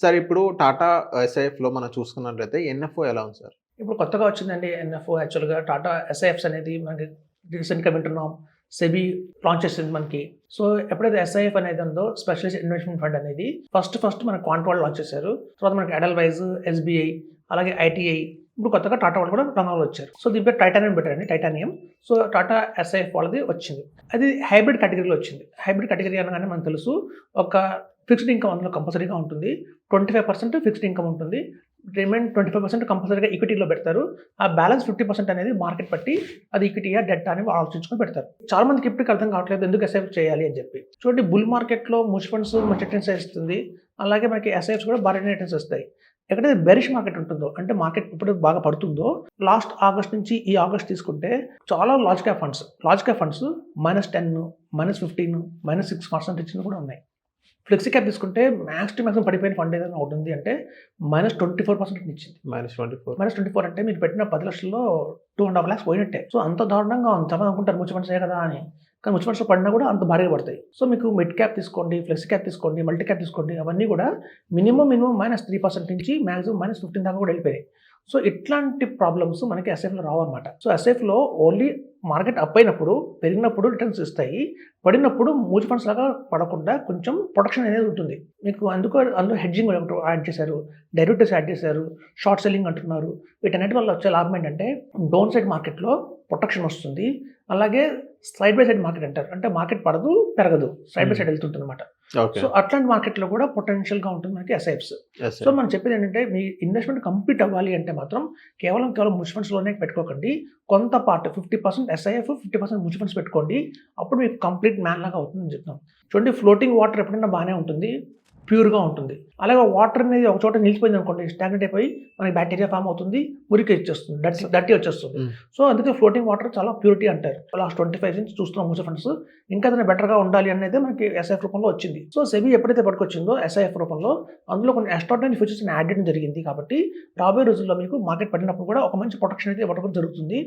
Sir ఇప్పుడు టాటా ఎస్ఐఎఫ్‌లో మనం చూసుకున్నట్లయితే ఎన్ఎఫ్ఓ ఎలా ఉంది సార్? ఇప్పుడు కొత్తగా వచ్చిందండి ఎన్ఎఫ్ఓ యాక్చువల్‌గా టాటా ఎస్ఐఎఫ్స్ అనేది మనకి రీసెంట్‌గా వింటున్నాం. సెబీ లాంచ్ చేసింది మనకి. సో, ఎప్పుడైతే ఎస్ఐఎఫ్ అనేది ఉందో స్పెషలిస్ట్ ఇన్వెస్ట్‌మెంట్ ఫండ్ అనేది ఫస్ట్ మన క్వాంట్ వాళ్ళు లాంచ్ చేశారు. తర్వాత మనకి ఎడెల్‌వైస్, ఎస్‌బీఐ అలాగే ఐటీఐ ఇప్పుడు కొత్తగా టాటా వాళ్ళు కూడా రంగంలో వచ్చారు. సో, దీని పేరు టైటానియం పెట్టారండి. టైటానియం. సో, టాటా ఎస్ఐఎఫ్ వాళ్ళది వచ్చింది. అది హైబ్రిడ్ కేటగిరీలో వచ్చింది. హైబ్రిడ్ కేటగిరీ అనగానే మనకు తెలుసు ఒక ఫిక్స్డ్ ఇన్‌కమ్ అందులో కంపల్సరీగా ఉంటుంది. 25% ఫిక్స్డ్ ఇన్‌కమ్ ఉంటుంది. రిమైన్ 25% కంపల్సరీగా ఈక్విటీలో పెడతారు. ఆ బ్యాలెన్స్ 50% అనేది మార్కెట్ బట్టి అది ఈక్విటీయా, డెట్టా అని ఆలోచించుకొని పెడతారు. చాలా మందికి ఇప్పటికి అర్థం కావట్లేదు ఎందుకు ఎస్ఐఎఫ్ చేయాలి అని చెప్పి. చూడండి బుల్ మార్కెట్‌లో మ్యూచువల్ ఫండ్స్ మంచి రిటర్న్స్ ఇస్తుంది. అలాగే మనకి ఎస్ఐఎఫ్స్ కూడా భారీ రిటర్న్స్ ఇస్తాయి. ఎక్కడైతే బెరిష్ మార్కెట్ ఉంటుందో అంటే మార్కెట్ ఇప్పుడు బాగా పడుతుందో లాస్ట్ ఆగస్ట్ నుంచి ఈ ఆగస్ట్ తీసుకుంటే చాలా లార్జ్ క్యాప్ ఫండ్స్ -10, -15, -6% ఇచ్చినవి కూడా ఉన్నాయి. ఫ్లెక్సీ క్యాప్ తీసుకుంటే మ్యాక్స్ టు మ్యాక్సిమం పడిపోయిన ఫండ్ ఏదైనా ఒకటి ఉంది అంటే -24% ఇచ్చింది. -24 -24 అంటే మీరు పెట్టిన 10 లక్షల్లో 2.5 లాక్స్ పోయినట్టే. సో, అంత దారుణంగా ఉంది. చాలామంది అనుకుంటారు మ్యూచువల్ ఫండ్సే కదా అని. కానీ మ్యూచువల్ ఫండ్స్‌లో పడినా కూడా అంత భారీగా పడతాయి. సో, మీకు మిడ్ క్యాప్ తీసుకోండి, ఫ్లెక్సీ క్యాప్ తీసుకోండి, మల్టీ క్యాప్ తీసుకోండి అవన్నీ కూడా మినిమమ్ -3% నుంచి మాక్సిమం -15 దాకా కూడా వెళ్ళిపోయాయి. సో, ఇట్లాంటి ప్రాబ్లమ్స్ మనకి ఎస్ఐఎఫ్‌లో రావన్నమాట. సో, ఎస్ఐఎఫ్‌లో ఓన్లీ మార్కెట్ అప్ అయినప్పుడు, పెరిగినప్పుడు రిటర్న్స్ ఇస్తాయి. పడినప్పుడు మ్యూచువల్ ఫండ్స్ లాగా పడకుండా కొంచెం ప్రొటెక్షన్ అనేది ఉంటుంది. మీకు అందులో హెడ్జింగ్ ఒకటి యాడ్ చేశారు. డెరివేటివ్స్ యాడ్ చేశారు. షార్ట్ సెల్లింగ్ అంటున్నారు. వీటన్నిటి వల్ల వచ్చే లాభం ఏంటంటే డౌన్ సైడ్ మార్కెట్‌లో ప్రొటెక్షన్ వస్తుంది. అలాగే సైడ్ బై సైడ్ మార్కెట్ అంటారు. అంటే మార్కెట్ పడదు, పెరగదు. సైడ్ బై సైడ్ వెళ్తుంటుందన్నమాట. ఓకే. సో, అట్లాంటి మార్కెట్‌లో కూడా పొటెన్షియల్‌గా ఉంటుంది మనకి ఎస్ఐఎఫ్స్. సో, మనం చెప్పేది ఏంటంటే మీ ఇన్వెస్ట్‌మెంట్ కంప్లీట్ అవ్వాలి అంటే మాత్రం కేవలం మ్యూచువల్ ఫండ్స్‌లోనే పెట్టుకోకండి. కొంత పార్ట్ 50% ఎస్ఐఎఫ్, 50% మ్యూచువల్ ఫండ్స్ పెట్టుకోండి. అప్పుడు మీకు కంప్లీట్ మ్యాన్ లాగా అవుతుందని చెప్తాం. చూడండి ఫ్లోటింగ్ వాటర్ ఎప్పుడైనా బాగానే ఉంటుంది. ప్యూర్‌గా ఉంటుంది. అలాగే వాటర్ అనేది ఒక చోట నిలిచిపోయింది అనుకోండి స్టాగ్నెట్ అయిపోయి మనకి బ్యాక్టీరియా ఫార్మ్ అవుతుంది. మురికి వచ్చేస్తుంది. డర్టీ వచ్చేస్తుంది. సో, అందుకే ఫ్లోటింగ్ వాటర్ చాలా ప్యూరిటీ అంటారు. లాస్ట్ 25 నుంచి చూస్తున్నాం మ్యూచువల్ ఫండ్స్. ఇంకా ఏదైనా బెటర్‌గా ఉండాలి అనేది మనకి ఎస్ఐఎఫ్ రూపంలో వచ్చింది. సో, సెబీ ఎప్పుడైతే పట్టుకొచ్చిందో ఎస్ఐఎఫ్ రూపంలో అందులో కొన్ని ఎక్స్ట్రార్డినరీ ఫీచర్స్‌ని యాడ్ చేయడం జరిగింది. కాబట్టి రాబోయే రోజుల్లో మీకు మార్కెట్ పడినప్పుడు కూడా ఒక మంచి ప్రొటెక్షన్ అయితే ఇవ్వడం జరుగుతుంది.